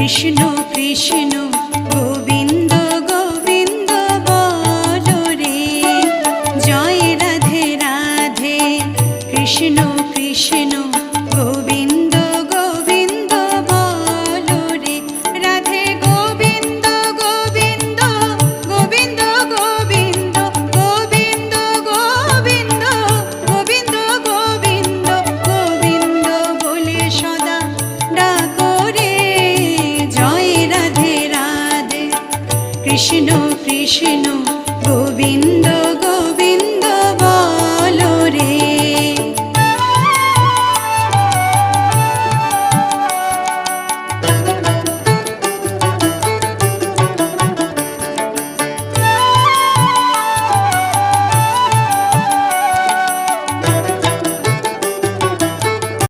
কৃষ্ণ কৃষ্ণ গোবিন্দ গোবিন্দ বলো রে, জয় রাধে রাধে। কৃষ্ণ কৃষ্ণ গোবিন্দ গোবিন্দ বলো রে, রাধে গোবিন্দ গোবিন্দ গোবিন্দ গোবিন্দ গোবিন্দ গোবিন্দ গোবিন্দ গোবিন্দ গোবিন্দ বলে সদা ডাকো রে, জয় রাধে রাধে। কৃষ্ণ কৃষ্ণ